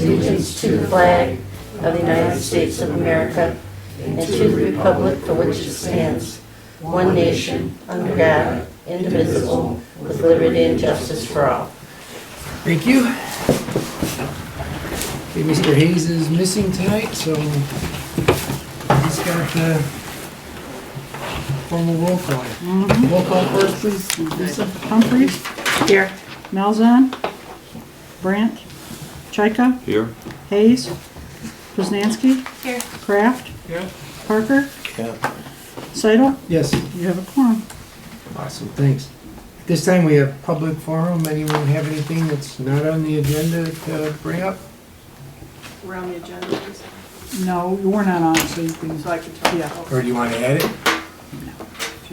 allegiance to the flag of the United States of America and to the republic for which it stands, one nation, under God, indivisible, with liberty and justice for all. Thank you. Okay, Mr. Hayes is missing tonight, so he's got the formal roll call. Roll call first, please. Lisa Humphries. Here. Malzahn. Brandt. Chaika. Here. Hayes. Poznanski. Here. Kraft. Yeah. Parker. Yeah. Seidel. Yes. You have a quorum. Awesome, thanks. At this time, we have public forum. Anyone have anything that's not on the agenda to bring up? We're on the agenda, please. No, we're not on, so you can, So I can talk. Yeah. Or do you want to add it?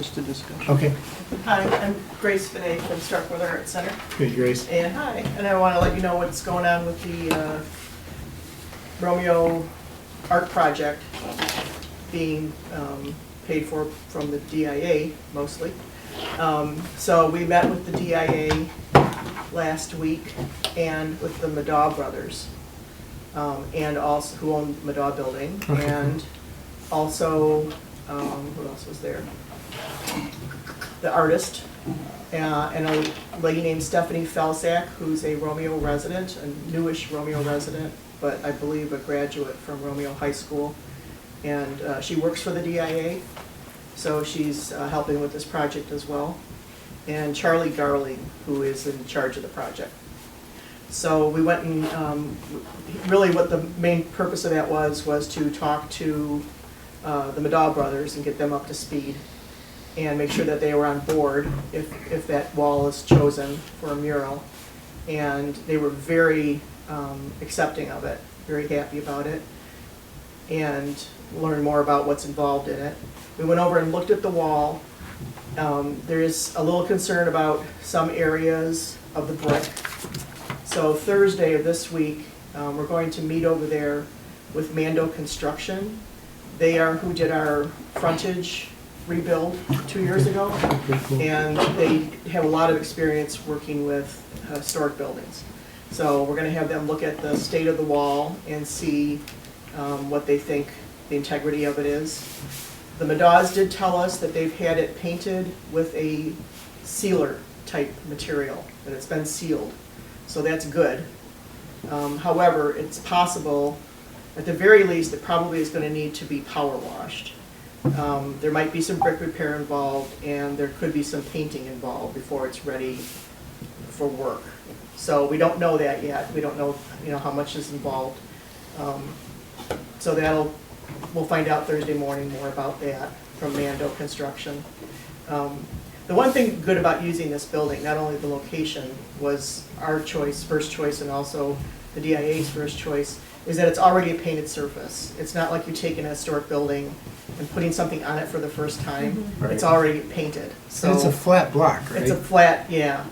just a discussion. Okay. Hi, I'm Grace Finney from Starkweather Art Center. Good, Grace. And hi, and I want to let you know what's going on with the Romeo art project being paid for from the DIA mostly. So we met with the DIA last week and with the Madaw brothers, and also who own Madaw Building, Okay. and also who else was there? The artist, and a lady named Stephanie Felsack, who's a Romeo resident, a newish Romeo resident, but I believe a graduate from Romeo High School. And she works for the DIA, so she's helping with this project as well. And Charlie Garling, who is in charge of the project. So we went and, really what the main purpose of that was to talk to the Madaw brothers and get them up to speed and make sure that they were on board if that wall is chosen for a mural. And they were very accepting of it, very happy about it, and learn more about what's involved in it. We went over and looked at the wall. There is a little concern about some areas of the brick. So Thursday of this week, we're going to meet over there with Mando Construction. They are who did our frontage rebuild 2 years ago, and they have a lot of experience working with historic buildings. So we're going to have them look at the state of the wall and see what they think the integrity of it is. The Madaws did tell us that they've had it painted with a sealer type material, and it's been sealed, so that's good. However, it's possible, at the very least, it probably is going to need to be power washed. There might be some brick repair involved, and there could be some painting involved before it's ready for work. So we don't know that yet. We don't know, how much is involved. So we'll find out Thursday morning more about that from Mando Construction. The one thing good about using this building, not only the location was our choice, first choice, and also the DIA's first choice, is that it's already a painted surface. It's not like you're taking a historic building and putting something on it for the first time. Mm-hmm. Right. It's already painted. So It's a flat block, right? it's a flat, yeah.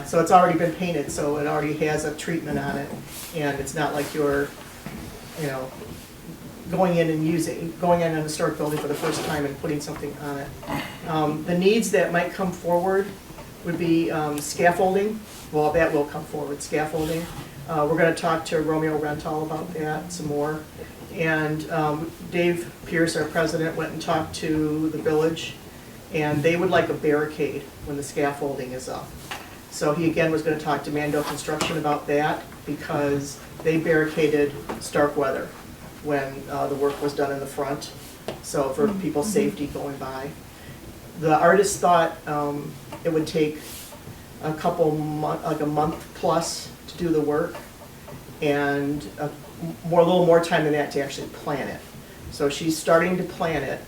So it's already been painted, so it already has a treatment on it, and it's not like you're, going in a historic building for the first time and putting something on it. The needs that might come forward would be scaffolding. Well, that will come forward, scaffolding. We're going to talk to Romeo Rental about that some more. And Dave Pierce, our president, went and talked to the village, and they would like a barricade when the scaffolding is up. So he again was going to talk to Mando Construction about that, because they barricaded Starkweather when the work was done in the front, so for people's safety going by. The artist thought it would take a month plus to do the work, and a little more time than that to actually plan it. So she's starting to plan it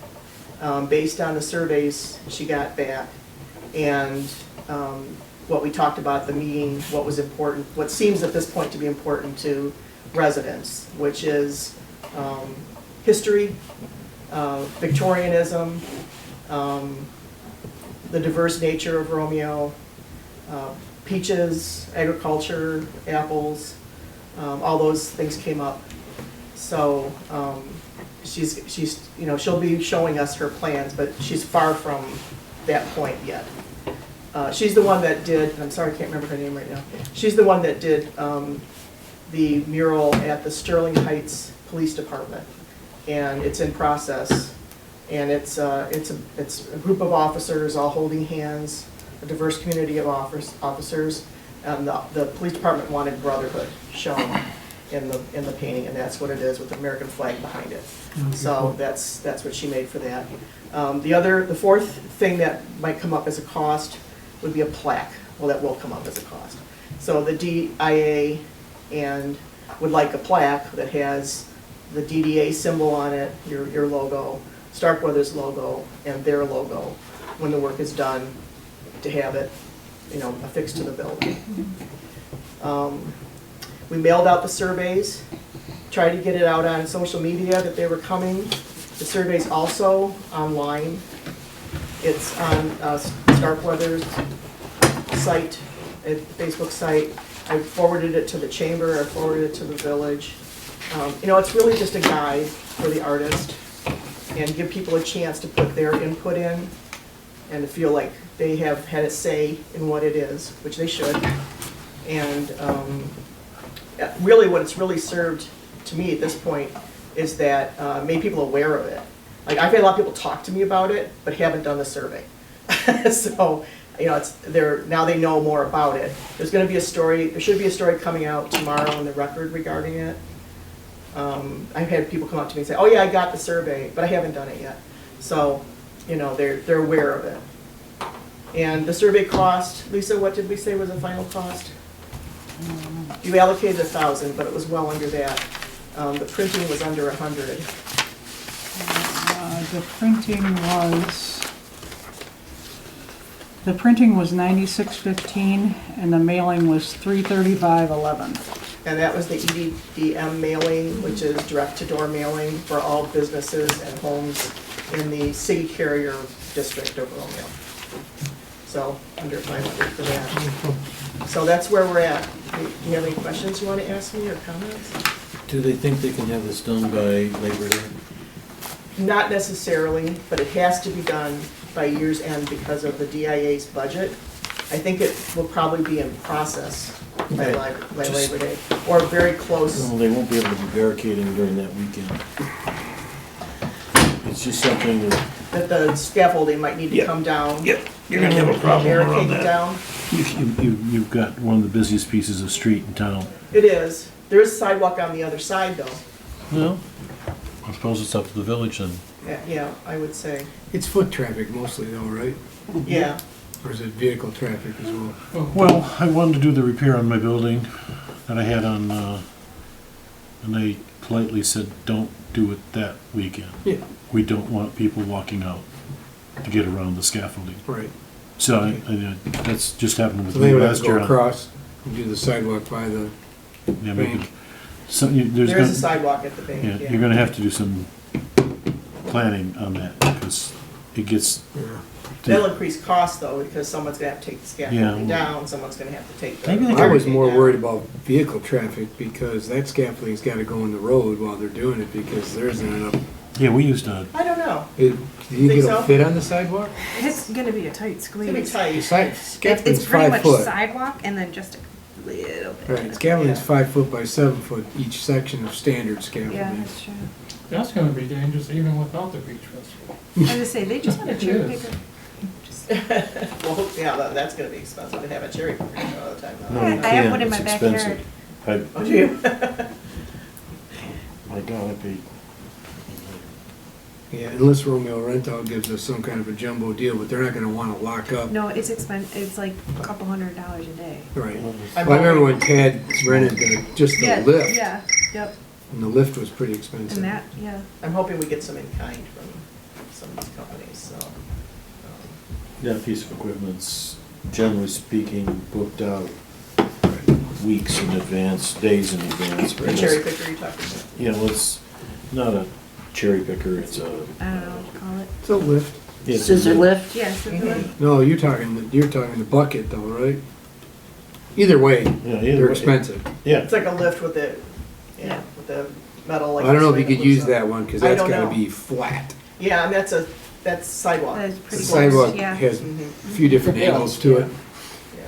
based on the surveys she got back, and what we talked about at the meeting, what was important, what seems at this point to be important to residents, which is history, Victorianism, the diverse nature of Romeo, peaches, agriculture, apples, all those things came up. So she'll be showing us her plans, but she's far from that point yet. She's the one that did, I'm sorry, I can't remember her name right now. She's the one that did the mural at the Sterling Heights Police Department. And it's in process. And it's a group of officers all holding hands, a diverse community of officers. And the police department wanted brotherhood shown in the painting, and that's what it is with the American flag behind it. So that's what she made for that. The fourth thing that might come up as a cost would be a plaque. Well, that will come up as a cost. So the DIA would like a plaque that has the DDA symbol on it, your logo, Starkweather's logo, and their logo when the work is done, to have it, affixed to the building. We mailed out the surveys, tried to get it out on social media that they were coming. The survey's also online. It's on Starkweather's site, Facebook site. I forwarded it to the chamber, I forwarded it to the village. It's really just a guide for the artist and give people a chance to put their input in and to feel like they have had a say in what it is, which they should. And really what it's really served to me at this point is that made people aware of it. Like, I've had a lot of people talk to me about it, but haven't done the survey. So, now they know more about it. There's going to be a story, there should be a story coming out tomorrow in the Record regarding it. I've had people come up to me and say, oh yeah, I got the survey, but I haven't done it yet. So, they're aware of it. And the survey cost, Lisa, what did we say was the final cost? You allocated 1,000, but it was well under that. The printing was under 100. The printing was $96.15 and the mailing was $335.11. And that was the EDM mailing, which is direct-to-door mailing for all businesses and homes in the city carrier district of Romeo. So under 500 for that. So that's where we're at. Do you have any questions you want to ask me or comments? Do they think they can have this done by Labor Day? Not necessarily, but it has to be done by year's end because of the DIA's budget. I think it will probably be in process by Labor Day, or very close. No, they won't be able to be barricading during that weekend. It's just something That the scaffolding might need to come down. Yep, you're gonna have a problem around Barricade it that. down. You've got one of the busiest pieces of street in town. It is. There is a sidewalk on the other side though. Well, I suppose it's up to the village then. Yeah, I would say. It's foot traffic mostly though, right? Yeah. Or is it vehicle traffic as well? Well, I wanted to do the repair on my building that I had on, and they politely said, don't do it that weekend. Yeah. We don't want people walking out to get around the scaffolding. Right. So that's just happened with So me they would have last to year. go across and do the sidewalk by the Yeah, bank. There's a sidewalk at the bank, Yeah, yeah. you're gonna have to do some planning on that, because it gets, That'll increase cost though, because someone's gonna have to take the scaffolding down, someone's gonna have to take the. Maybe they I was barricade more down. worried about vehicle traffic because that scaffolding's gotta go in the road while they're doing it because there isn't enough. yeah, we used a, I don't know. Do you Think think so? it'll fit on the sidewalk? It's gonna be a tight It's gonna be squeeze. The tight. scaffolding's It's pretty 5 much foot. sidewalk and then just a little bit. Right, scaffolding's Yeah. 5 foot by 7 foot, each section of standard Yeah, scaffolding. that's true. That's gonna be dangerous even without the beach festival. I was gonna say, they just want a It cherry is. picker. Just- Well, yeah, that's gonna be expensive to have a cherry picker all the time. no, I you have can't, one in it's my backyard. expensive. Oh, do you? My God, I paid, Yeah, unless Romeo Rental gives us some kind of a jumbo deal, but they're not gonna wanna lock up. No, it's it's like a couple $100 a day. Right. I'm Well, I remember hoping- when Tad rented just the Yeah, lift, yeah, yep, and the lift was pretty expensive. and that, yeah. I'm hoping we get some in kind from some of these companies, so. that piece of equipment's, generally speaking, booked out weeks in advance, days in advance. The cherry picker you're talking about. You know, it's not a cherry picker, it's a. I don't know what to call it. It's a lift. it's a- Scissor lift? Yeah, so No, you're talking the bucket though, right? Either way, Yeah, either they're way. expensive. Yeah, It's like a lift with the, Yeah. with the metal like. I don't know if this you way could that use lifts that up. one, cause I that's don't gotta know. be flat. Yeah, and that's sidewalk. That is The pretty sidewalk close, yeah. has Mhm. a few different angles to it. Yeah.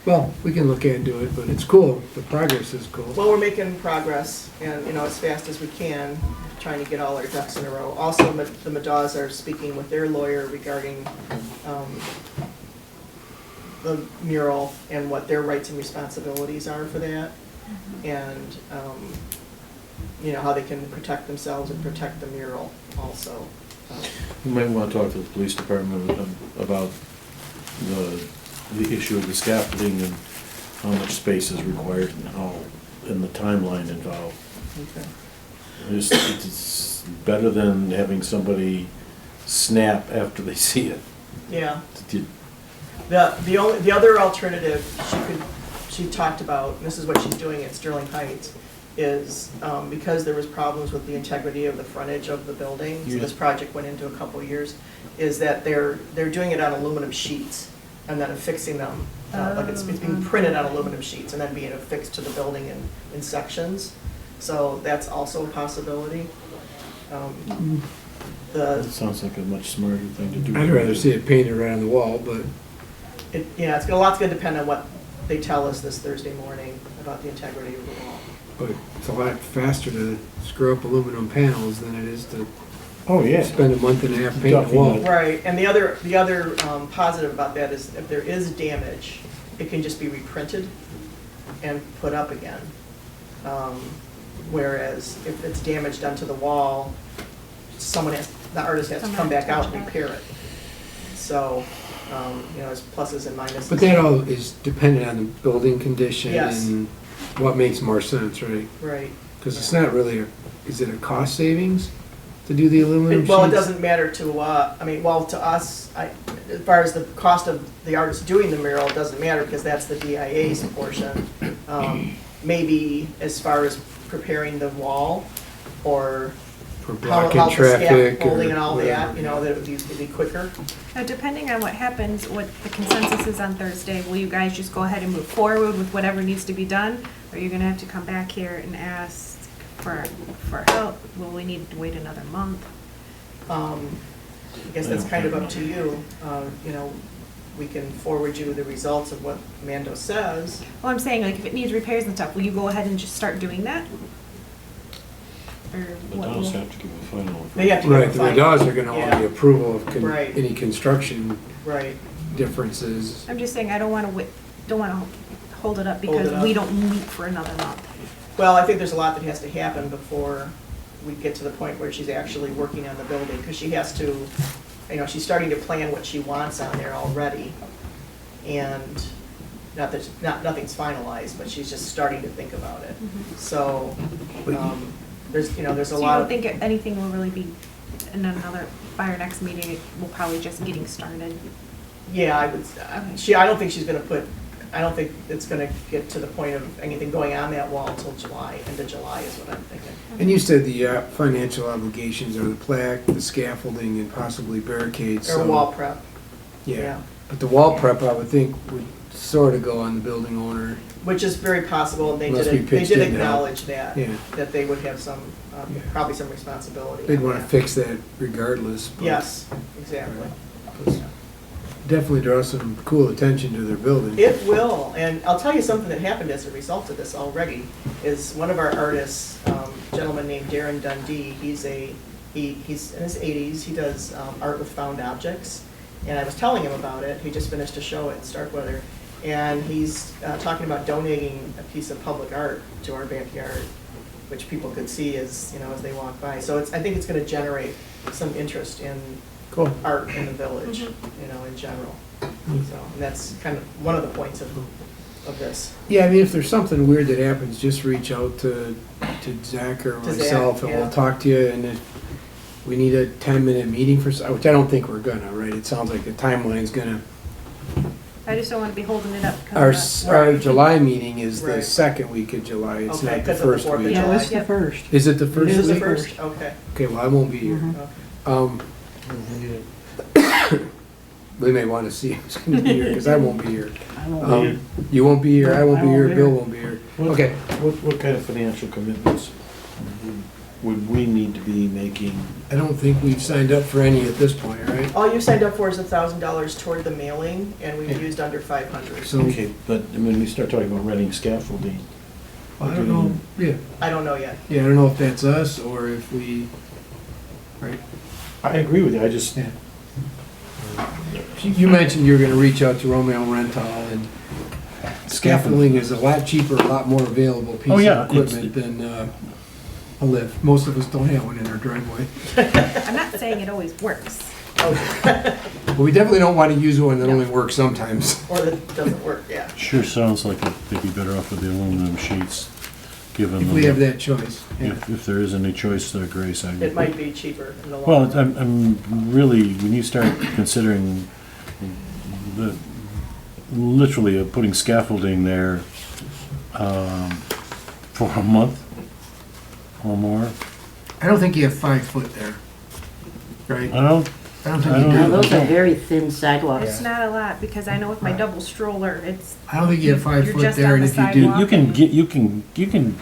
Well, we can look into it, but it's cool. The progress is cool. Well, we're making progress and, as fast as we can, trying to get all our ducks in a row. Also, the Madaws are speaking with their lawyer regarding the mural and what their rights and responsibilities are for that. And, how they can protect themselves and protect the mural also. You might want to talk to the police department about the issue of the scaffolding and how much space is required and the timeline involved. Okay. It's better than having somebody snap after they see it. Yeah. Did- The other alternative she talked about, and this is what she's doing at Sterling Heights, is because there was problems with the integrity of the frontage of the building, so this project went into a couple of years, is that they're doing it on aluminum sheets and then affixing them, like it's being printed on aluminum sheets and then being affixed to the building in sections. So that's also a possibility. That sounds like a much smarter thing to do. I'd rather see it painted right on the wall, but It's a lot's gonna depend on what they tell us this Thursday morning about the integrity of the wall. it's a lot faster to screw up aluminum panels than it is to Oh, yeah. spend a month and a half painting a wall. Right, and the other positive about that is if there is damage, it can just be reprinted and put up again. Whereas if it's damage done to the wall, the artist has to come back out and repair it. So, there's pluses and minuses. But that all is dependent on the building condition Yes. and what makes more sense, right? Right. Because it's not really, is it a cost savings to do the aluminum sheets? Well, it doesn't matter to, to us, as far as the cost of the artist doing the mural, it doesn't matter because that's the DIA's portion. Maybe as far as preparing the wall or For how blocking the traffic or scaffolding and all that, whatever. that it'd be quicker. Now, depending on what happens, what the consensus is on Thursday, will you guys just go ahead and move forward with whatever needs to be done? Or are you gonna have to come back here and ask for help? Will we need to wait another month? I guess that's kind of up to you. We can forward you the results of what Mando says. Well, I'm saying, like, if it needs repairs and stuff, will you go ahead and just start doing that? Or The what Downs will? have to give a final. They have to give a Right, the final- Radas are gonna want the Yeah. approval of Right. any construction Right. differences. I'm just saying, I don't wanna hold it up Hold it because up. we don't meet for another month. Well, I think there's a lot that has to happen before we get to the point where she's actually working on the building, because she has to, she's starting to plan what she wants on there already. And nothing's finalized, but she's just starting to think about it. So, there's a Mm-hmm. So you lot don't of, think anything will really be in by our next meeting, it will probably just getting started? yeah, I would, Okay. I don't think it's gonna get to the point of anything going on that wall until July, end of July is what I'm thinking. And you said the financial obligations are the plaque, the scaffolding, and possibly barricades. Or so- wall prep, Yeah, but the wall prep, I would think, would sort of go on the building owner. which is very possible, and they Unless we did pitched in to help. acknowledge that, Yeah. that they would have some, Yeah. probably some responsibility. They'd on want to that. fix that regardless. but- Yes, exactly. Definitely draw some cool attention to their building. It will, and I'll tell you something that happened as a result of this already, is one of our artists, a gentleman named Darren Dundee, he's in his 80s, he does art with found objects, and I was telling him about it, he just finished a show at Starkweather, and he's talking about donating a piece of public art to our backyard, which people could see as they walk by. So I think it's gonna generate some interest in Cool. art in the village, in general. So, and that's kind of one of the points of this. Yeah, I mean, if there's something weird that happens, just reach out to Zach or To Zach, myself, and yeah. we'll talk to you, and if we need a 10-minute meeting which I don't think we're gonna, right? It sounds like the timeline's gonna, I just don't wanna be holding it up. 'Cause our July meeting is the Right. second week of July, it's Okay, not the 'cause of the first 4th of week. July. Yeah, it's the Yep. first. Is it the first This is the week? first, okay. Okay, well, I won't be here. Mhm. We may want to see who's gonna be here, because I won't be here. I won't be here. You won't be here, I won't I be won't here, be Bill here. won't be here. What- Okay, What kind of financial commitments? would we need to be making, I don't think we've signed up for any at this point, right? All you signed up for is $1,000 toward the mailing, and we've Yeah. used under 500. So, okay, but when we start talking about renting scaffolding, I don't know, yeah, I don't know yet. yeah, I don't know if that's us or if we, right? I agree with you, I just, Yeah. You mentioned you were gonna reach out to Romeo Rental, and scaffolding is a lot cheaper, a lot more available piece Oh, yeah, of equipment than a lift. Most of us don't have one in our driveway. I'm not saying it always works. But we definitely don't wanna use one that only works sometimes. Or that doesn't work, yeah. Sure sounds like they'd be better off with the aluminum sheets, given If we have that choice, yeah. if there is any choice there, Grace, I would. It might be cheaper in the long Well, run. I'm really, when you start considering the, literally putting scaffolding there, for a month or more, I don't think you have 5 foot there, right? I don't, I don't think I you don't Now, do. those are very thin sidewalks. It's not a lot, because I know with my double stroller, it's, I don't think you have 5 You're foot just there, on and the if you do, sidewalk. you can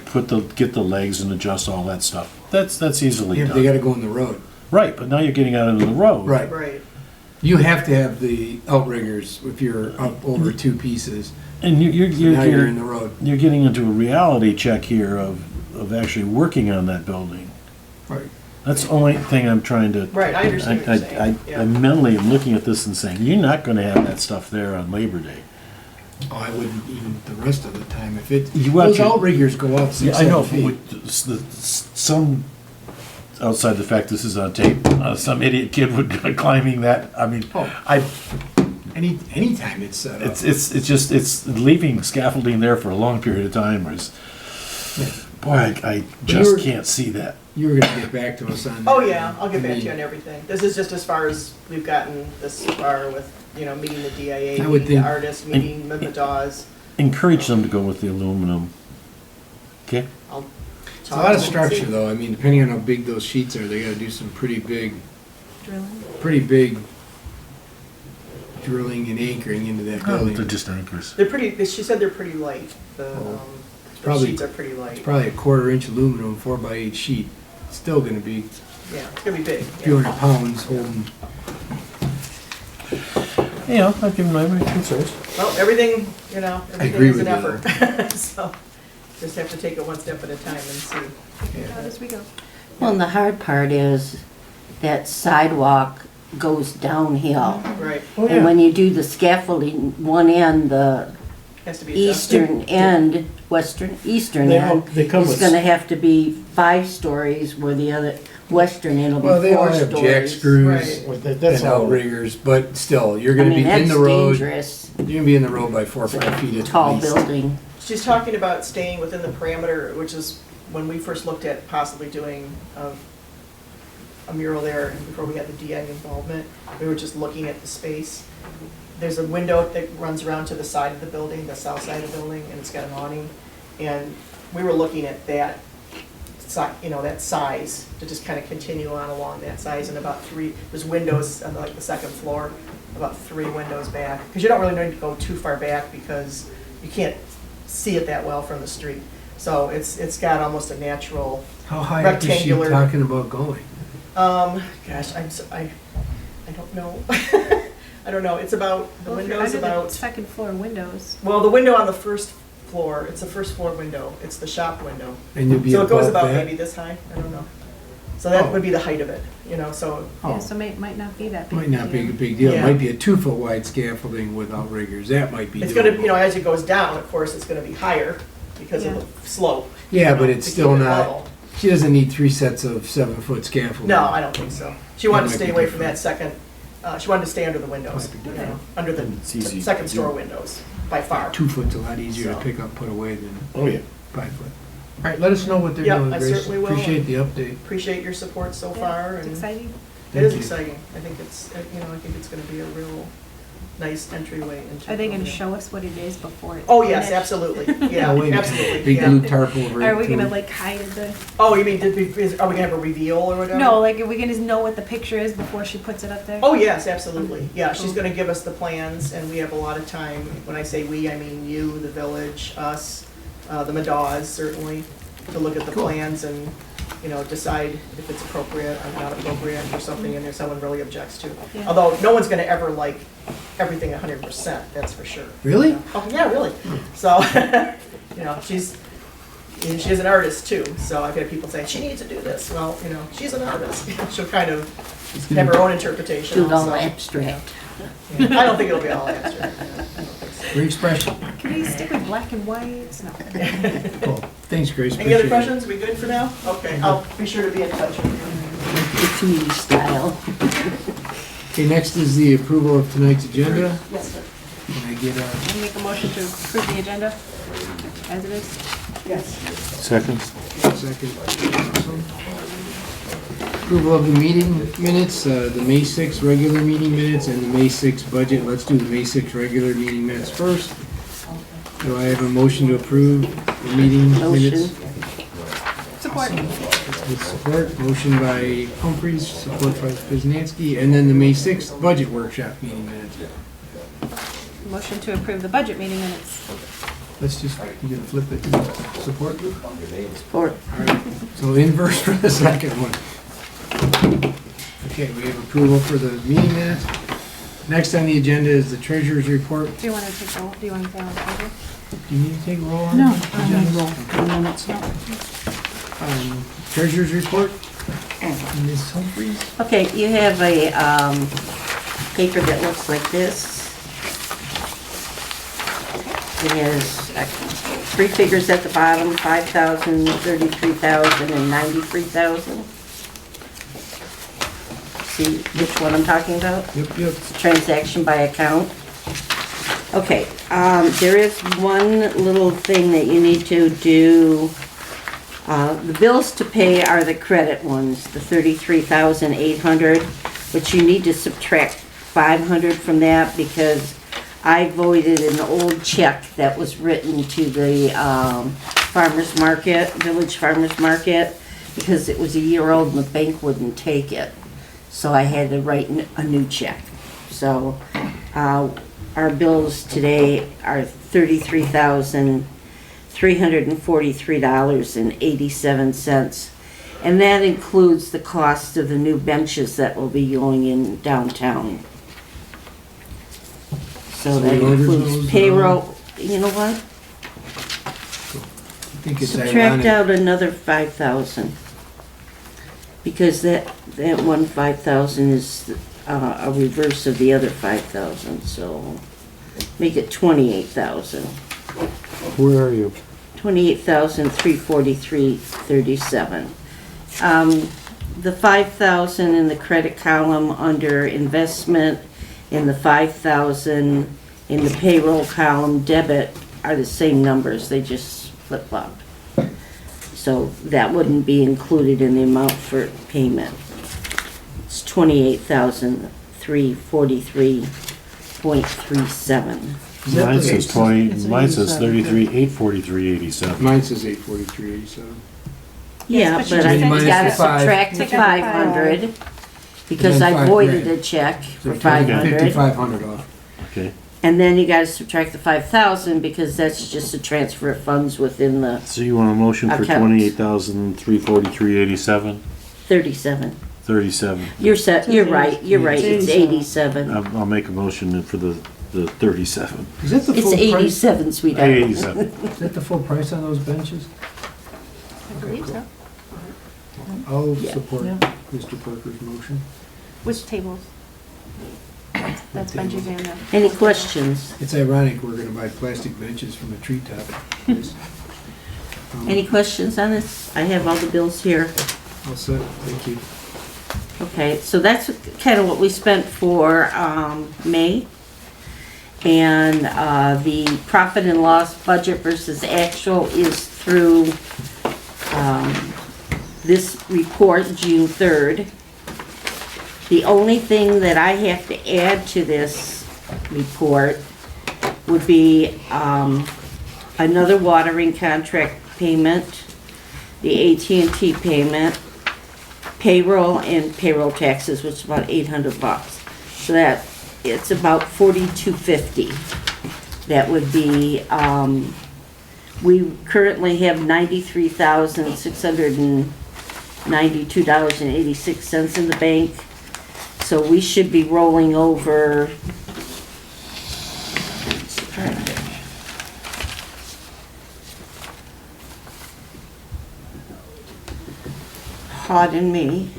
get the legs and adjust all that stuff. That's easily yeah, done. they gotta go in the road. Right, but now you're getting out into the road. Right. Right. You have to have the outriggers if you're up over 2 pieces. And you're Now you're in getting, the road. you're getting into a reality check here of actually working on that building. Right. That's the only thing I'm trying to. Right, I understand what you're saying, yeah. I mentally am looking at this and saying, you're not gonna have that stuff there on Labor Day. Oh, I wouldn't even the rest of the time. If it, You those actually- outriggers go up 6, 7 feet. Some, outside the fact this is on tape, some idiot kid would go climbing that, I mean, Oh. Anytime it's set up. it's just, it's leaving scaffolding there for a long period of time is, boy, I just You're- can't see that. You were gonna get back to us on that. Oh, yeah, I'll get back to I you on mean, everything. This is just as far as we've gotten this far with, meeting the DIA, I would meeting the think- artist, meeting the DAWs. Encourage them to go with the aluminum. Okay? I'll It's a lot of talk to them and see. structure though. I mean, depending on how big those sheets are, they gotta do some pretty big drilling. drilling and anchoring into that Oh, building. they're just anchors. They're pretty, she said they're pretty light. The probably- sheets are pretty light. It's probably a 1/4 inch aluminum, 4x8 sheet. It's still gonna be Yeah, it's gonna be big. a few hundred pounds holding. Yeah, I've given my concerns. Well, everything, everything agree is an with you, effort. So, just have to take it one step at a time and see. How does we go? Well, and the hard part is that sidewalk goes downhill. Right, And when you do the scaffolding, one end, the has to be adjusted. eastern end, eastern They end, they come is with, gonna have to be 5 stories, where the other western end will Well, be they all 4 have jack stories. screws Right. well, and that's all, outriggers, but still, you're I gonna mean, be in that's the road. dangerous, You're gonna be in the road by 4 or it's 5 feet a at tall least. building. She's talking about staying within the parameter, which is when we first looked at possibly doing a mural there, and before we had the DA involvement, we were just looking at the space. There's a window that runs around to the side of the building, the south side of the building, and it's got an awning. And we were looking at that that size, to just kind of continue on along that size, and about 3, there's windows on like the second floor, about 3 windows back. Because you don't really need to go too far back, because you can't see it that well from the street. So it's got almost a natural, How high up is she rectangular. talking about going? gosh, I don't know. I don't know, it's about, the Well, if you're window's under the about, second floor windows. well, the window on the first floor, it's a first floor window, it's the shop window. And you'll be So it goes above about that? maybe this high, I don't know. So that Oh. would be the height of it, so, Yeah, Oh, so might not be that big. might not be a big deal. It Yeah. might be a 2 foot wide scaffolding with outriggers. That might be it's gonna, doable. as it goes down, of course, it's gonna be higher because of Yeah. the slope. Yeah, but to it's keep still it not, level. she doesn't need 3 sets of 7-foot scaffolding. No, I don't think so. She wanted to That might stay be away from different. that second, she wanted to stay under the windows, Might be different. under the It's easy. second store windows, by far. 2 foot's a lot easier to So. pick up, put away than oh, yeah. 5 foot. All right, let us know what they're Yep, doing, I Grace. certainly will. Appreciate the update. Appreciate your support so Yeah, far, It's and exciting. it Thank is you. exciting. I think it's, I think it's gonna be a real nice entryway into. Are they gonna Romeo. show us what it is before it's Oh, yes, finished? absolutely, yeah, Oh, wait a minute. absolutely, Big yeah. blue tarp over it. Are we too. gonna like hide the, Oh, you mean, are we gonna have a reveal or whatever? no, like are we gonna know what the picture is before she puts it up there? Oh, yes, absolutely, yeah, she's gonna give us the plans, and we have a lot of time. When I say we, I mean you, the village, us, the Madaws, certainly, to look at the Cool. plans and decide if it's appropriate or not appropriate or something in there someone really objects to. Yeah. Although no one's gonna ever like everything 100%, that's for sure. Really? Oh, yeah, really. So, she's an artist too, so I've had people say, she needs to do this. Well, she's an artist. She'll kind of have her own interpretation. Do it all also. abstract. Yeah. I don't think it'll be all abstract. Yeah, I don't think so. Your expression. Can we stick with black and whites? No. Cool. Thanks, Grace. Any other Appreciate it. questions? We good for now? Okay, I'll be sure to be in touch with you. It's me style. Okay, next is the approval of tonight's agenda. Yes, sir. Can I get a, I make a motion to approve the agenda as it is. Yes. Second? second? Awesome. Approval of the meeting minutes, the May 6th regular meeting minutes and the May 6th budget. Let's do the May 6th regular meeting minutes first. Do I have a motion to approve the meeting minutes? Support. With support, motion by Humphries, support by Kuznanski, and then the May 6th budget workshop meeting minutes. Motion to approve the budget meeting minutes. Let's just, you gonna flip it, support? Support. All right, so inverse for the second one. Okay, we have approval for the meeting minutes. Next on the agenda is the treasurer's report. Do you want to take roll? Do you want to say on the table? Do you need to take roll on? No, the I need agendas? roll. The minutes, no. Treasurer's report. Ms. Humphries? Okay, you have a paper that looks like this. It has three figures at the bottom, 5,000, 33,000, and 93,000. See which one I'm talking about? Yep. Transaction by account. Okay, there is one little thing that you need to do. The bills to pay are the credit ones, the 33,800, but you need to subtract 500 from that because I voided an old check that was written to the farmer's market, village farmer's market, because it was a year old and the bank wouldn't take it. So I had to write a new check. So our bills today are $33,343.87. And that includes the cost of the new benches that will be going in downtown. So that we ordered includes those, payroll, you know what? I think it's Subtract ironic. out another 5,000. Because that one 5,000 is a reverse of the other 5,000, so make it 28,000. Where are you? 28,343.37. The 5,000 in the credit column under investment and the 5,000 in the payroll column debit are the same numbers, they just flip-flop. So that wouldn't be included in the amount for payment. It's 28,343.37. Is that Mine the- says 20, mine says 33,843.87. Mine says 843.87. Yeah, but but you I just minus gotta the five. subtract the Take out the 500 because And then I 5 voided grand. a check So for take 500. 5,500 off. Okay, And then you gotta subtract the 5,000 because that's just a transfer of funds within the so you want a motion for Account. 28,343.87? 37. 37. You're right, it's 87. I'll make a motion for the 37. Is that the It's full price? 87, sweetheart. 87. Is that the full price on those benches? I believe so. I'll Yeah. support Yeah. Mr. Parker's motion. Which tables? That's Benji's and the. Any questions? It's ironic we're gonna buy plastic benches from a treetop. Any questions on this? I have all the bills here. All set, thank you. Okay, so that's kind of what we spent for May. And the profit and loss budget versus actual is through this report, June 3rd. The only thing that I have to add to this report would be another watering contract payment, the AT&T payment, payroll and payroll taxes, which is about $800. So that, it's about $4,250. That would be, we currently have $92.86 in the bank. So we should be rolling over. Pardon me.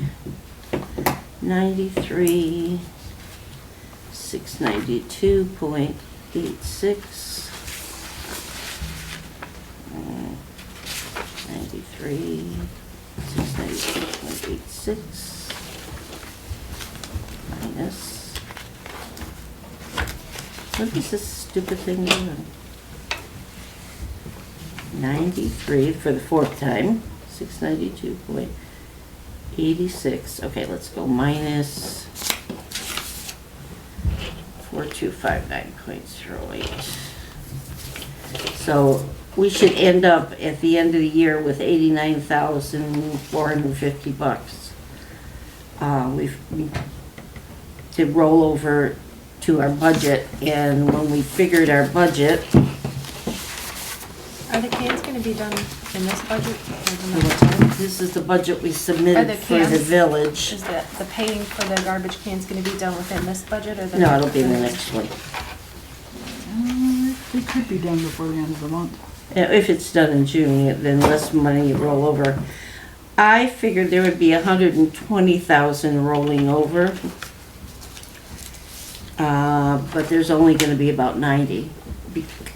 692.86. 692.86 minus. What is this stupid thing doing? 93 for the fourth time. 692.86. Okay, let's go minus 4259.08. So we should end up at the end of the year with $89,450. We did roll over to our budget, and when we figured our budget, Are the cans gonna be done in this budget? Or the next? this is the budget we Are submitted the for the cans- village. Is the paying for the garbage cans gonna be done within this budget or the? No, it'll be in the next one. It could be done before the end of the month. If it's done in June, then less money you roll over. I figured there would be 120,000 rolling over. But there's only gonna be about 90.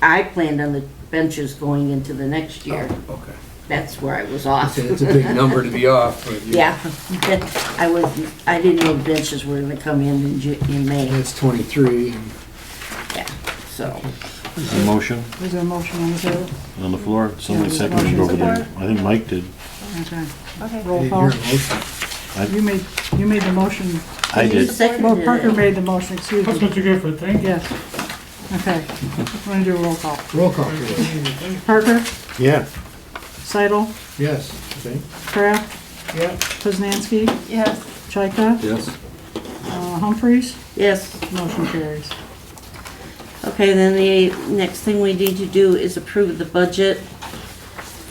I planned on the benches going into the next year. Okay. That's where I was off. It's a big number to be off, but Yeah, I didn't know the benches were gonna come in May, That's 23. yeah, so. Is there a motion Is there a motion on the table? on the floor? Somebody Yeah, seconded it over there. support. I think Mike did. Okay. Okay. Roll Hear call. a motion. You made the motion. I You did. seconded Well, Parker it. made the motion, excuse That's me. what you get for thinking. Yes. Okay. We're gonna do a roll call. Roll call, please. Parker, Yeah. Seidel, Yes. Okay. Kraft, Yeah. Poznanski, Yes. Chaika, Yes. Humphries, Yes, motion carries. okay, then the next thing we need to do is approve the budget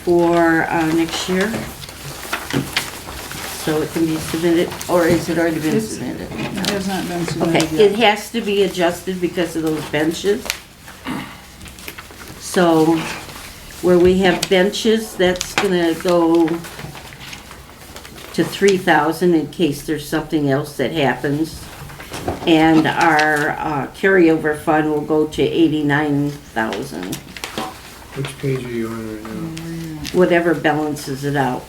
for next year. So it can be submitted, or is it already been It's- submitted? It has not been submitted Okay, yet. it has to be adjusted because of those benches. So where we have benches, that's gonna go to 3,000 in case there's something else that happens. And our carryover fund will go to 89,000, Which page are you on right now? whatever balances it out.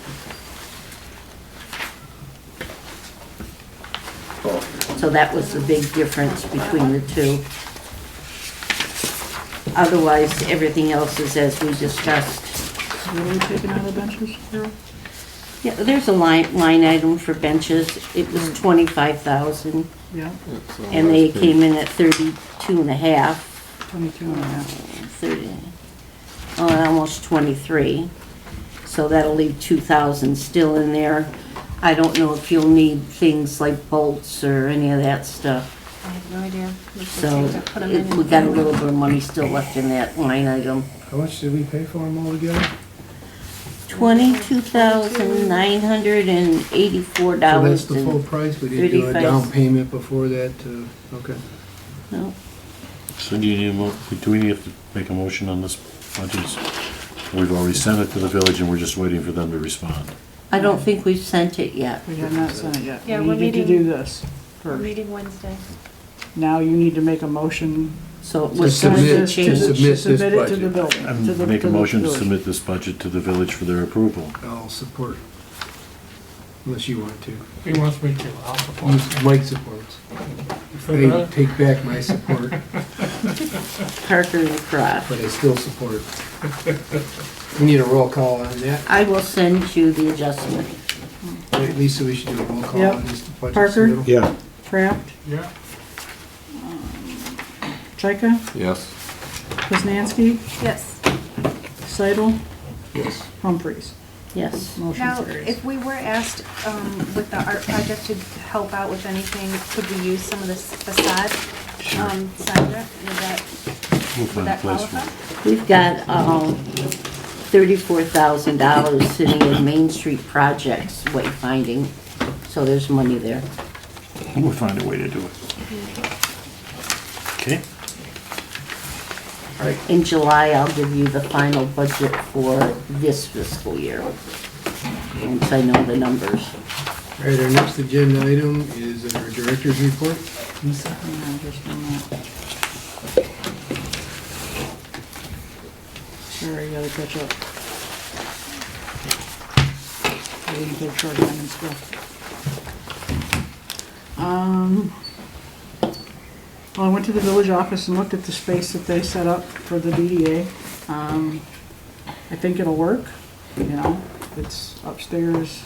So that was the big difference between the two. Otherwise, everything else is as we discussed. Were we taking out the benches, Carol? Yeah, there's a line item for benches. It was 25,000, Yeah, and they came in at 32 and a half, 22 and a half. 30, almost 23. So that'll leave 2,000 still in there. I don't know if you'll need things like bolts or any of that stuff. I have no idea. We should So change it, put 'em in. we got a little bit of money still left in that line item. How much did we pay for them all together? $22,984. So that's the full price? We didn't do a 35. down payment before that? Okay. No, So do you need do we need to make a motion on this budget? We've already sent it to the village and we're just waiting for them to respond. I don't think we've sent it yet. We have not sent it yet. Yeah, We we're needed to meeting- do this We're first. meeting Wednesday. Now you need to make a motion So it To was going submit- to to change. submit this Submit it to budget. the building. to the- Make to a the motion to village. submit this budget to the village for their approval. I'll support. Unless you want to. He wants me to, I'll support. Mike supports. I take back my support, Parker and Croft. but I still support. We need a roll call on that. I will send you the adjustment. Right, Lisa, we should do a roll call Yep. on this budget. Parker? submittal. Yeah. Kraft, Yeah. Chaika, Yes. Poznanski, Yes. Seidel, Yes. Humphries. Yes. Motion Now, carries. if we were asked, with the art project to help out with anything, could we use some of this facade, side of it? Would that We'll find a that place for qualify? it. We've got $34,000 sitting in Main Street projects, wayfinding, so there's money there. We'll find a way to do it. Okay? In July, I'll give you the final budget for this fiscal year, once I know the numbers. All right, our next agenda item is our director's report. Lisa? Hang on just a minute. Sorry, I gotta catch up. I didn't take short time in school. Well, I went to the village office and looked at the space that they set up for the DDA. I think it'll work, you know, it's upstairs.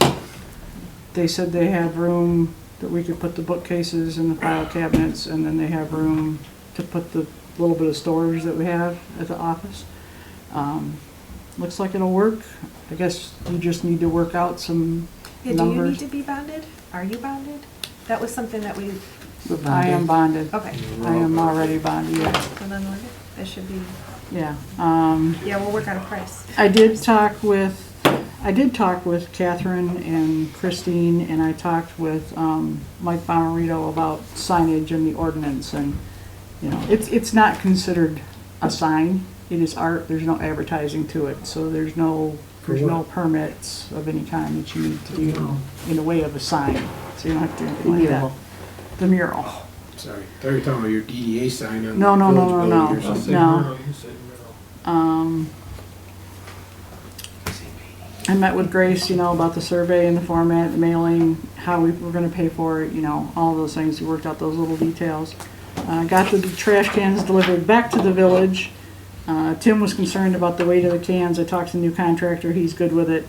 They said they have room that we could put the bookcases and the file cabinets, and then they have room to put the little bit of storage that we have at the office. Looks like it'll work. I guess you just need to work out some Yeah, do you need numbers. to be bonded? Are you bonded? That was something that we, I am bonded. okay. I am already bonded, yeah. So then we're good. That should be, Yeah. yeah, we'll work out a price. I did talk with Catherine and Christine, and I talked with Mike Bomarito about signage and the ordinance, and, you know, it's not considered a sign. It is art, there's no advertising to it, so there's no permits of any kind that you need to do in the way of a sign, so you don't have to do anything like that. Mural. The mural. Sorry, I thought you were talking about your DDA sign on No, the no, village no, building no, or no. something. No. I met with Grace, you know, about the survey and the format, the mailing, how we were gonna pay for it, you know, all those things. We worked out those little details. Got the trash cans delivered back to the village. Tim was concerned about the weight of the cans. I talked to the new contractor, he's good with it.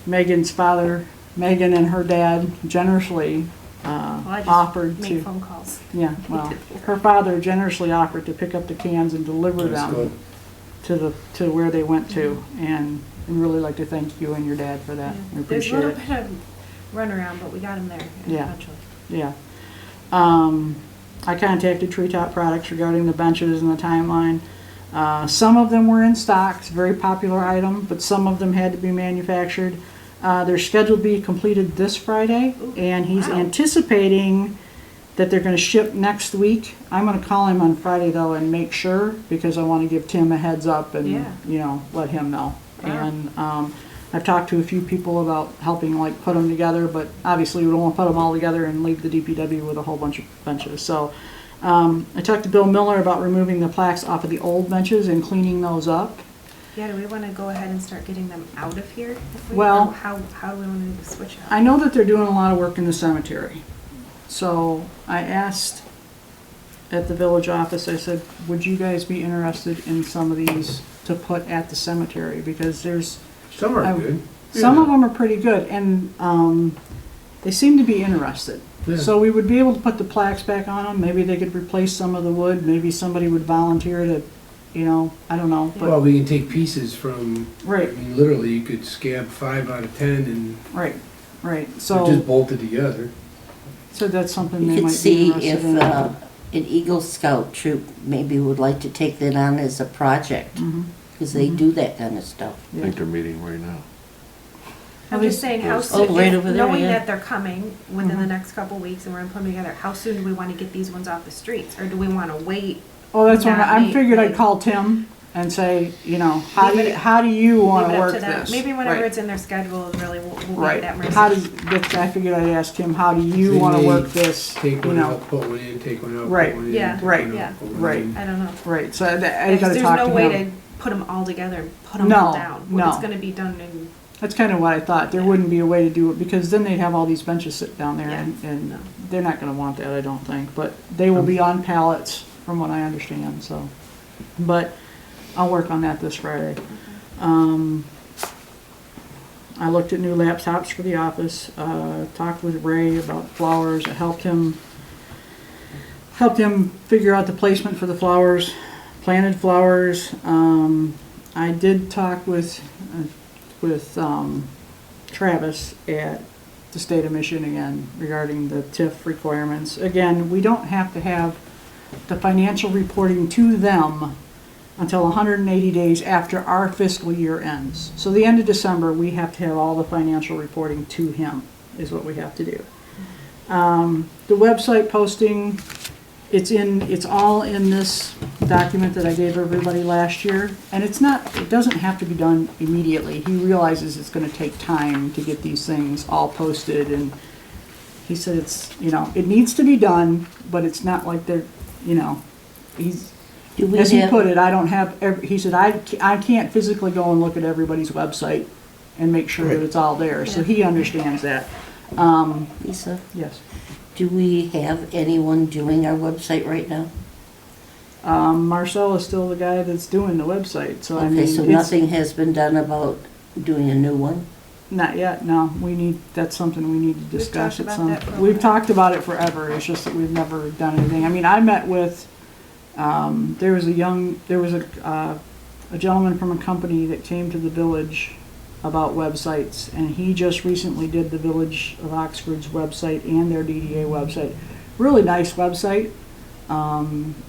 Megan's father, Megan and her dad generously Well, I offered just to. make phone calls. Yeah, well, her father generously offered to pick up the cans and deliver That's them to where they went to, and I'd really like to thank you and your dad for that. We There's a appreciate little it. bit of runaround, but we got him there Yeah. eventually. Yeah. I contacted Treetop Products regarding the benches and the timeline. Some of them were in stock, it's a very popular item, but some of them had to be manufactured. They're scheduled to be completed this Friday, and he's Wow. anticipating that they're gonna ship next week. I'm gonna call him on Friday though and make sure, because I wanna give Tim a heads up and, Yeah. you know, let him know. Wow. And, I've talked to a few people about helping like put them together, but obviously we don't wanna put them all together and leave the DPW with a whole bunch of benches. So, I talked to Bill Miller about removing the plaques off of the old benches and cleaning those up. Yeah, do we want to go ahead and start getting them out of here? Well- Or how do we want to do the switch out? I know that they're doing a lot of work in the cemetery. So I asked at the village office, I said, would you guys be interested in some of these to put at the cemetery? Because there's, Some are good. some of them are pretty good, and they seem to be interested. Yeah. So we would be able to put the plaques back on them, maybe they could replace some of the wood, maybe somebody would volunteer to, you know, I don't know, Well, but, we can take pieces from, I right, mean, literally, you could scab 5 out of 10 right, and just so, bolt it together. so that's something You they could might be see interested if in. an Eagle Scout troop maybe would like to take that on as a project, Mhm. because they do that kind of stuff. I think they're meeting right now. I'm just saying, how Oh, soon, right over there, knowing yeah. that they're coming within the Mhm. next couple weeks and we're gonna put them together, how soon do we want to get these ones off the streets? Or do we want to wait? Oh, that's what Not I late, figured I'd late. call Tim and say, you know, how Leave do it- you, how do you Leave wanna it up work to them. this? Maybe whenever Right. it's in their schedule, really, we'll be Right, at that mercy. how does, I figured I'd ask him, how do you They wanna may work this, Take you one know? out, put one in, take one out, Right. put one in. Yeah. take Right. one out, Yeah. put one Right. in. I don't know. Right, so I Because gotta there's talk no to way him. to put them all together and put them No, all down. Well, it's no. gonna be done in, That's kinda what I thought, there wouldn't be a way to do it, because then they'd have all these benches sit down there, Yeah. and No. they're not gonna want that, I don't think, but they will be on pallets, from what I understand, so. But I'll work on that this Friday. I looked at new laptops for the office, talked with Ray about flowers, I helped him figure out the placement for the flowers, planted flowers. I did talk with Travis at the state of Michigan again regarding the TIF requirements. Again, we don't have to have the financial reporting to them until 180 days after our fiscal year ends. So the end of December, we have to have all the financial reporting to him, is what we have to do. The website posting, it's all in this document that I gave everybody last year. And it doesn't have to be done immediately. He realizes it's gonna take time to get these things all posted, and he said it needs to be done, but it's not like they're, Do we as he have- put it, I don't have, he said, I can't physically go and look at everybody's website and make sure that it's all there, so he understands that. Lisa, Yes. do we have anyone doing our website right now? Marcel is still the guy that's doing the website, so I mean, Okay, so it's nothing has been done about doing a new one? not yet, no, that's something we need to discuss talked at about some. that for a We've while. talked about it forever, it's just that we've never done anything. I mean, I met with, there was a gentleman from a company that came to the village about websites, and he just recently did the Village of Oxford's website and their DDA website. Really nice website.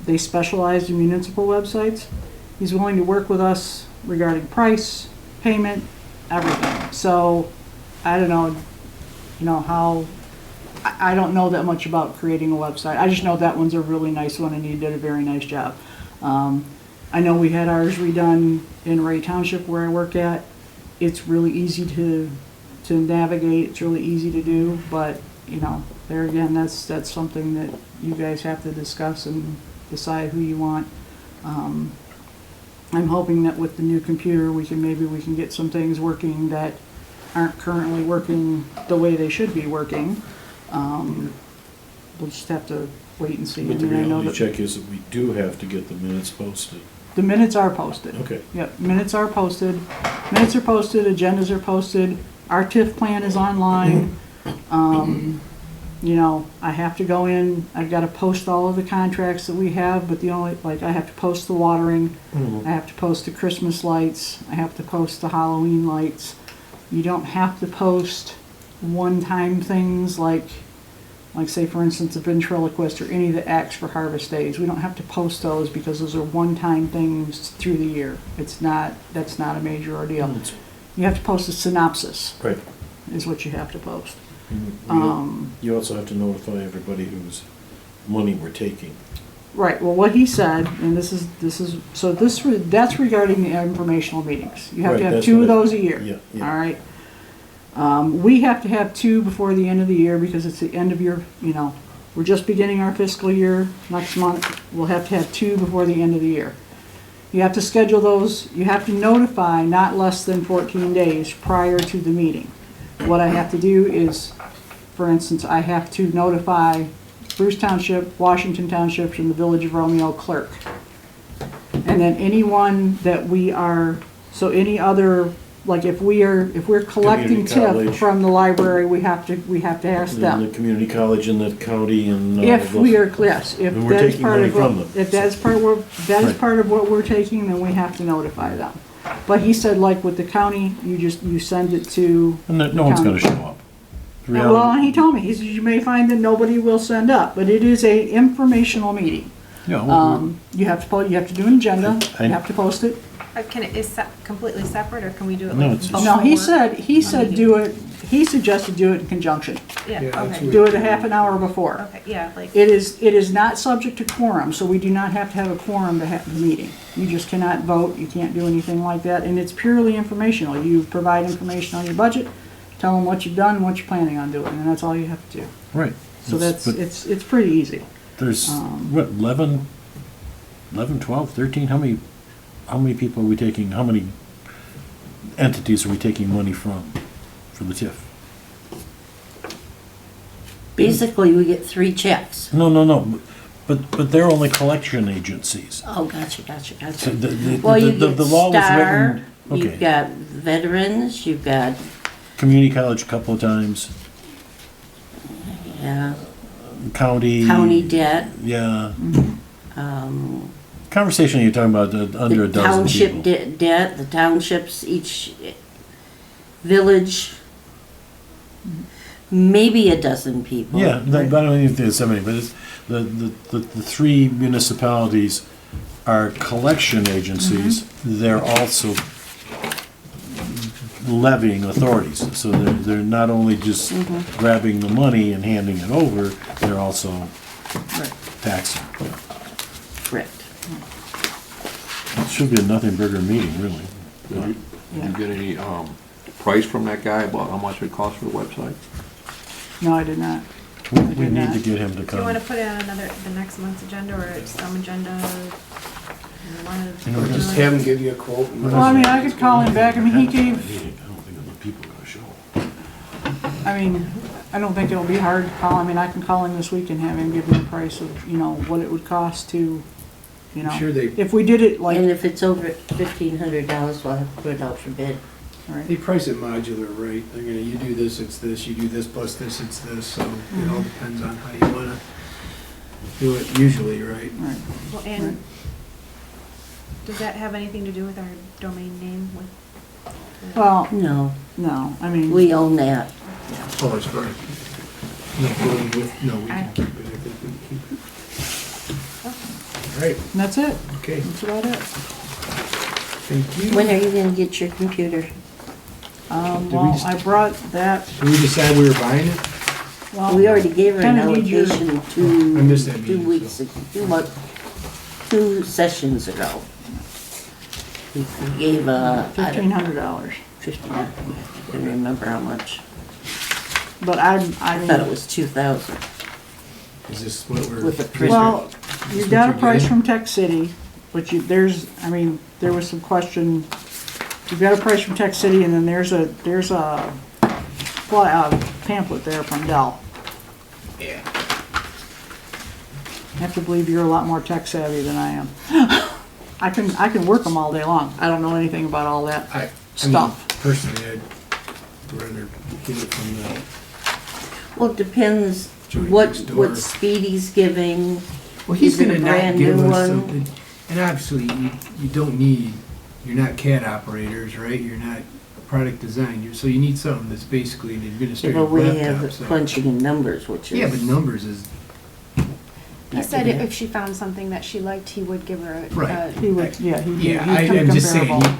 They specialize in municipal websites. He's willing to work with us regarding price, payment, everything. So, I don't know, how, I don't know that much about creating a website. I just know that one's a really nice one and he did a very nice job. I know we had ours redone in Ray Township where I work at. It's really easy to navigate, it's really easy to do, but, there again, that's something that you guys have to discuss and decide who you want. I'm hoping that with the new computer, we can get some things working that aren't currently working the way they should be working. We'll just have to wait and see. But the I mean, I know reality that check is that we do have to get the minutes posted. the minutes are posted. Okay. Yep, minutes are posted. Minutes are posted, agendas are posted, our TIF plan is online. I have to go in, I've gotta post all of the contracts that we have, but I have to post the watering, I have to post the Christmas lights, I have to post the Halloween lights. You don't have to post one-time things like say for instance a ventriloquist or any of the acts for harvest days. We don't have to post those because those are one-time things through the year. That's not a major ordeal. You have to post a synopsis, Right. is what you have to post. You also have to notify everybody whose money we're taking. Right, well, what he said, and that's regarding the informational meetings. You have Right, to have that's 2 of what I- those a year. Yeah. All right. We have to have 2 before the end of the year because it's the end of your, we're just beginning our fiscal year next month. We'll have to have 2 before the end of the year. You have to schedule those, you have to notify not less than 14 days prior to the meeting. What I have to do is, for instance, I have to notify Bruce Township, Washington Township, and the Village of Romeo clerk. And then anyone that any other, like if we're collecting Community TIF college. from the library, we have to ask And them. the community college and the county and. If we are, yes, if And we're that is taking part money of, from them. if that is Right. part of what we're taking, then we have to notify them. But he said, like with the county, you send it to. And that no one's gonna show up. The Well, reality- he told me, he said, you may find that nobody will send up, but it is a informational meeting. Yeah, well, You have to do an agenda, I- you have to post it. Completely separate, or can we do it No, like? it's- No, he before? said do it, he suggested do it in conjunction. Yeah, Yeah, that's okay, what- Do it a half an hour before. okay, yeah, like, It is not subject to quorum, so we do not have to have a quorum to have the meeting. You just cannot vote, you can't do anything like that, and it's purely informational. You provide information on your budget, tell them what you've done and what you're planning on doing, and that's all you have to do. right. So It's- that's, but it's pretty easy. There's, what, 11, 12, 13? How many people are we taking, how many entities are we taking money from for the TIF? Basically, we get 3 checks. No, but they're only collection agencies. Oh, gotcha. So the Well, you get the law was Star, written, you've okay, got veterans, you've got, community college a couple of times, yeah, county. county debt, Yeah, um, conversation you're talking about, under a the dozen township people. debt, the townships, each village, maybe a dozen people. Yeah, I don't even think it's so many, but it's the 3 municipalities our collection agencies, they're also levying authorities. So they're not only just grabbing the money and handing it over, they're also Right. taxing. Correct. It should be a nothing burger meeting, really. Did you get any, price from that guy about how much it costs for the website? No, I did not. We need to get him to Do you come. wanna put it on the next month's agenda or some agenda? You know, Just have him give you a quote. and let Well, us I mean, know. I could call him back, I mean, he gave, I don't think other people are gonna show. I mean, I don't think it'll be hard to call, I mean, I can call him this week and have him give me a price of, you know, what it would cost to, you know. I'm sure they, If we did it like, And if it's over $1,500, we'll have to put it out for bid. right, they price it modular, right? They're gonna, you do this, it's this, you do this plus this, it's this, so it all depends on how you wanna do it usually, right? right. Well, and does that have anything to do with our domain name with? Well, No, no, I mean. we own that. Oh, it's fine. No, going with, no, we can keep it, I think we can keep it. All right, And that's it, okay, that's about it. thank you. When are you gonna get your computer? Did we Well, just- I brought that, Did we decide we were buying it? well. We already gave her an Kinda need your- allocation I missed that 2 meeting, weeks, so. ago, 2 sessions ago. We gave, I $1,500, 50, I can't remember how much. but I I thought it mean, was 2,000 Is this what we're? with the printer. well, Is you this got what a price you're from Tech City, but you, there's, I mean, there was some question. You've got a price from Tech City and then there's a pamphlet there from Dell. Yeah. I have to believe you're a lot more tech savvy than I am. I can work them all day long. I don't know anything about all that I mean, stuff. personally, I'd rather get it from the Well, it depends joint what, next door. what Speedy's giving. Well, he's Is it a gonna not brand give new us one? something, and obviously, you don't need, you're not CAD operators, right? You're not product design, so you need something that's basically an administrative But we laptop, have so. punching in numbers, which is. Yeah, but numbers is, He not said gonna- if she found something that she liked, he would give her Right. He would, yeah, he'd yeah, come I'm just saying, comparable.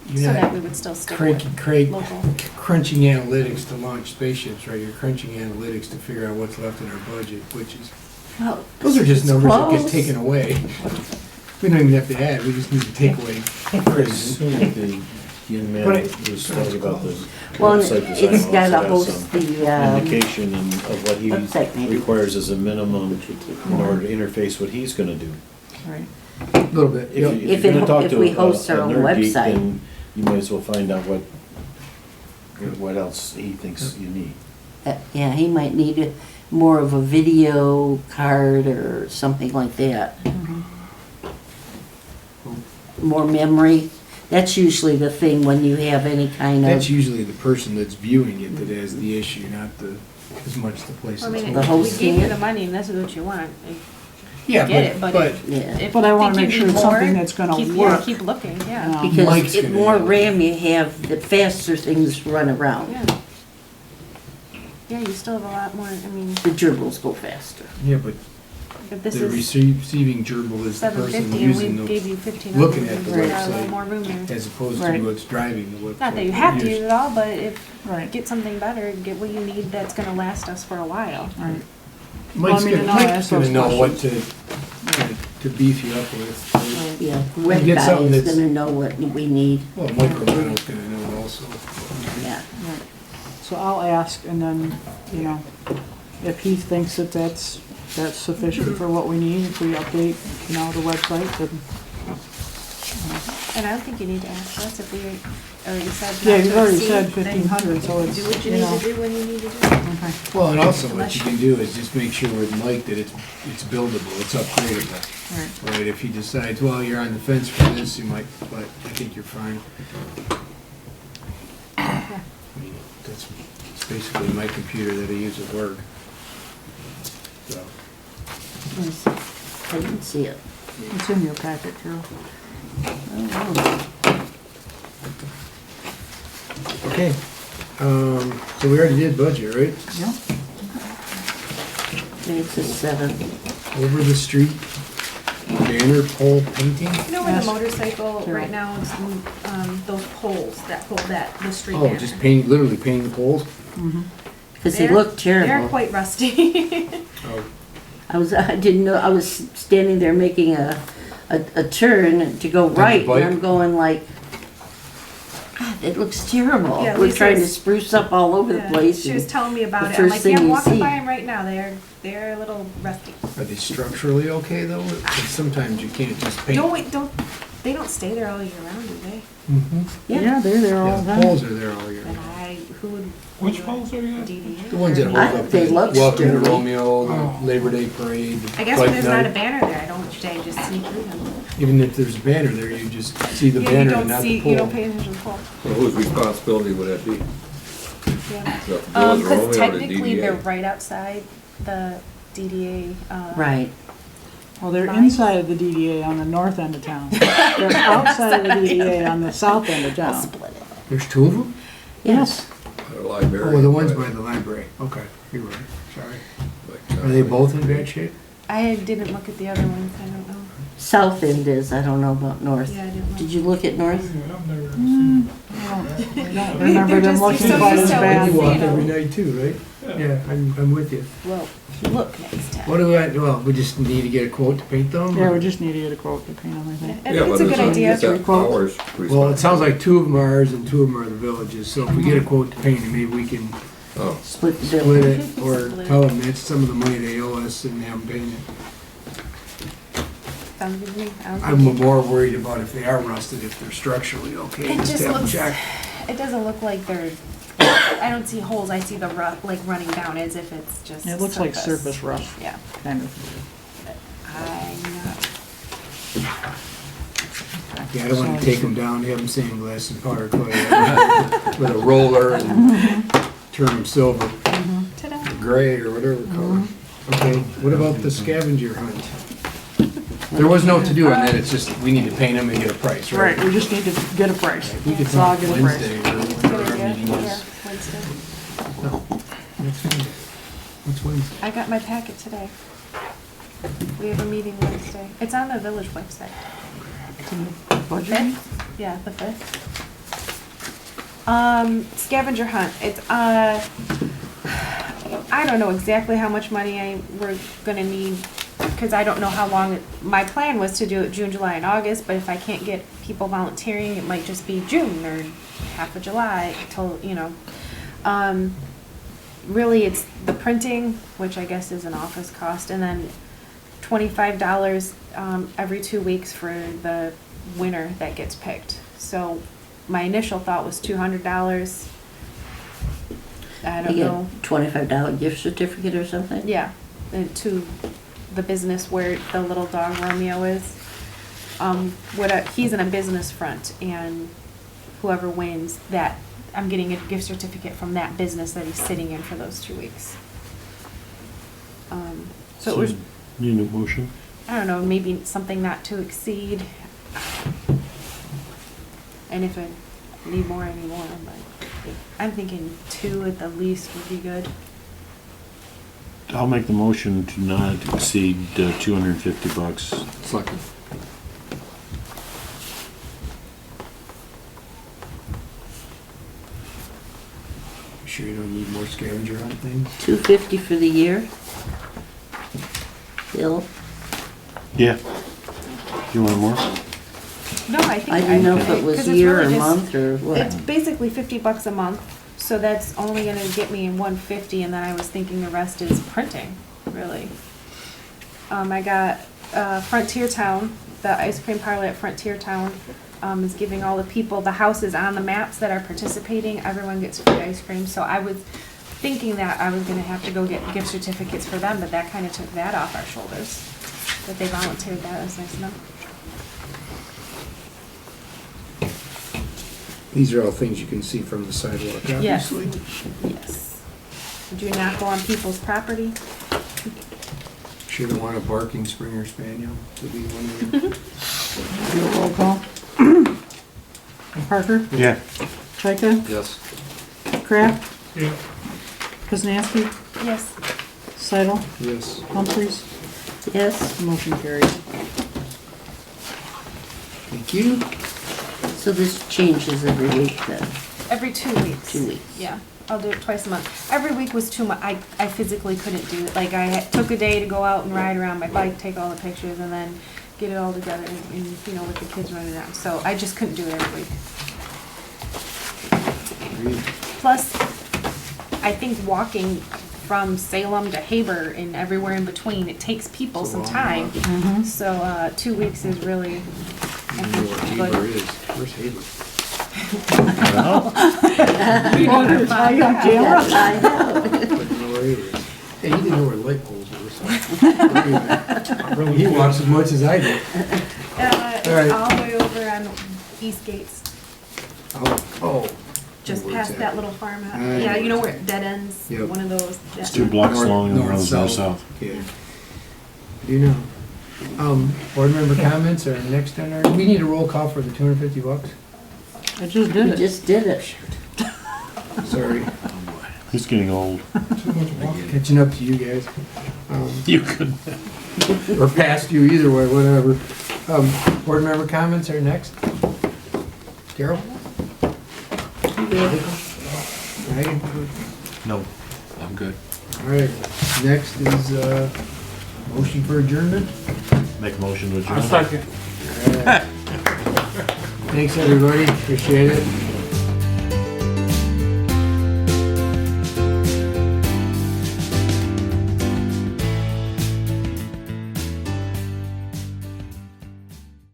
you're so that not we would still stick with local. crunching analytics to launch spaceships, right? You're crunching analytics to figure out what's left in our budget, which is, Well, those are just it's numbers that get close. taken away. We don't even have to add, we just need to take away. The young man But it- was talking about the Well, website design. it's got to also has host some the, indication of what he website maybe. requires as a minimum in order to interface what he's gonna do. Right. A little bit, If yep. you- If you're gonna it- talk if to we a host our own nerd geek, website. then you might as well find out what else he thinks you need. yeah, he might need more of a video card or something like that. More memory. That's usually the thing when you have any kind That's of, usually the person that's viewing it that has the issue, not the, as much the place I that's mean, The if holding. host we gave you can. the money and this is what you want, Yeah, get it, but yeah. if But I you wanna think make you sure need it's something more, that's gonna keep- work. Yeah, keep looking, yeah. Yeah. Because Mike's the gonna more have it. RAM you have, the faster things run around. Yeah. Yeah, you still have a lot more, I mean, The gerbils go faster. Yeah, but if this the is receiving gerbil is the person 750 and using we the, gave you 1,500, looking at the we've got a little website. more room there. as opposed Right. to what's driving the website. Not that you have to use You're- it all, but if, Right, get something better, get what you need that's gonna last us for a while. right. Mike's I mean, gonna, and I'll Mike's ask gonna those know what questions. to beef you up with. Yeah, web get guy something is that's- gonna know what we need. Well, Mike Romano's gonna know also. Yeah. Right. So I'll ask and then, you know, if he thinks that that's sufficient for what we need, if we update, you know, the website, then. And I don't think you need to ask us if we already said. Yeah, not you've to already exceed, said then 1,500, so it's, Do what you you need know. to do when you need to do it. Okay. Well, and also what you can do is just make sure with Mike that it's buildable, it's upgradable. Right. Right, if he decides, well, you're on the fence for this, you might, but I think you're fine. I mean, that's it's basically my computer that I use at work. So, I didn't see it. It's in your packet, Carol. Oh, okay, so we already did budget, right? Yeah. maybe it's a 7. Over the street. banner pole painting? You know where Yes. the motorcycle, Carol. right now, it's, those poles that hold the street Oh, banner. just paint, literally painting the poles? Because they They're- look They're terrible. quite rusty. Oh, I didn't know, I was standing there making a turn to go the right, and bike? I'm going like, God, it looks terrible. Yeah, We're trying to Lisa's- spruce up all over the Yeah, place. She was and- telling me about the it. I'm first like, thing yeah, I'm you walking see. by them right now. They're a little rusty. are they structurally okay though? 'Cause sometimes you can't just paint. They don't stay there all year round, do they? Mhm. Yeah, they're there all Yeah, the the time. poles are there all year. And who would? Which poles are you at? DDA? The ones that hold I- up, they the look welcome to sturdy. Romeo, Oh. the Labor Day parade, the I guess when bike there's not a night. banner there, I just see through them. Even if there's a banner there, you just see the Yeah, banner you and don't not see, the you don't pole. pay attention to the pole. So whose responsibility would that be? Yeah. The village Romeo or Because the technically they're DDA? right outside the DDA. Right. Well, they're Mine? inside of the DDA on the north end of town. They're outside of the DDA on the south end of I'll town. split it. There's two of them? Yes. The library. Oh, the ones by the library. Okay, you're right, sorry. Are they both in bad shape? I didn't look at the other ones, I don't know. South end is, I don't know about north. Yeah, I didn't look. Did you look at north? I've never I don't remember They're them just- looking so quite used as to it. bad. You you walk know. every night too, right? Yeah, I'm with you. Well, look next time. What do I, well, we just need to get a quote to paint them? Yeah, or- we just need to get a quote to paint them, I think. I think it's a good idea. It's that powers Well, it sounds like two of them are ours and two of them are the villages, so if we get a quote to paint it, maybe we can Oh, Split the split bill. it or Split it. tell them that's some of the money they owe us and have them paint it. Sounds good to me. I don't I'm think more worried about if they are rusted, if they're structurally okay. It just have them looks, checked. it doesn't look like they're, I don't see holes, I see the like running down as if it's just It looks like surface rust, Yeah. kind of. I'm not, Yeah, I don't wanna take them down, have them sandblasted and powder coated with a roller and turn them silver, ta-da. gray or whatever color. Okay, what about the scavenger hunt? There was no to-do on that, it's just, we need to paint them and get a price, right? Right, we just need to get a price. We could So I'll talk get a price. Wednesday or Good whatever our idea. meeting Yeah, is. Wednesday. What's Wednesday? I got my packet today. We have a meeting Wednesday. It's on the village website. Budget? Fifth? Yeah, the 5th. Scavenger hunt. It's, I don't know exactly how much money we're gonna need, because I don't know how long, my plan was to do it June, July, and August, but if I can't get people volunteering, it might just be June or half of July till, really it's the printing, which I guess is an office cost, and then $25 every 2 weeks for the winner that gets picked. So my initial thought was $200. I They don't get know. $25 gift certificate or something? Yeah, to the business where the little dog Romeo is. He's in a business front, and whoever wins that, I'm getting a gift certificate from that business that he's sitting in for those 2 weeks. So it was, Need a motion? I don't know, maybe something not to exceed. And if I need more, I need more, but I'm thinking 2 at the least would be good. I'll make the motion to not exceed $250. second. Sure you don't need more scavenger hunt things? $250 for the year? Bill? Yeah. You want more? No, I think. I didn't know if it 'cause was it's year or really just- month or It's what. basically $50 a month, so that's only gonna get me in 150, and then I was thinking the rest is printing, really. I got, Frontier Town, the ice cream parlor at Frontier Town, is giving all the people, the houses on the maps that are participating, everyone gets free ice cream, so I was thinking that I was gonna have to go get gift certificates for them, but that kinda took that off our shoulders, that they volunteered that, was nice of them. These are all things you can see from the sidewalk, Yes, obviously. yes. Would you not go on people's property? Sure don't want a barking Springer Spaniel to be one of them. Do a roll call. Parker? Yeah. Chika? Yes. Kraft? Yeah. Kuznanski? Yes. Seidel? Yes. Humphries? Yes? Motion carries. Thank you. So this changes every week then? Every 2 weeks. 2 weeks. Yeah, I'll do it twice a month. Every week was too much. I physically couldn't do it. Like, took a day to go out and ride around my bike, take all the pictures, and then get it all together and you know, with the kids running around. So I just couldn't do it every week. Plus, I think walking from Salem to Haber and everywhere in between, it takes people It's a some long time. walk. So 2 weeks is really, I don't know what Haber good. is. Where's Haber? You Oh, need to it's find on out. camera. I know. I don't know where Haber is. Hey, he didn't know where light poles were, so. He walks as much as I do. It's All right. all the way over on East Gates, Oh. just Where's past that little farmhouse. Yeah, you know where it dead ends? Yep. One of those. It's 2 blocks long and North, runs north-south. Yeah. Do you know? Board member comments are next on our, we need a roll call for the $250. I just We did it. just did it. Sorry. He's getting old. Catching up to you guys. You could. Or past you, either way, whatever. Board member comments are next. Carol? Right? No, I'm good. All right, next is, motion for adjournment. Make a motion to adjourn. I'll second. Thanks, everybody, appreciate it.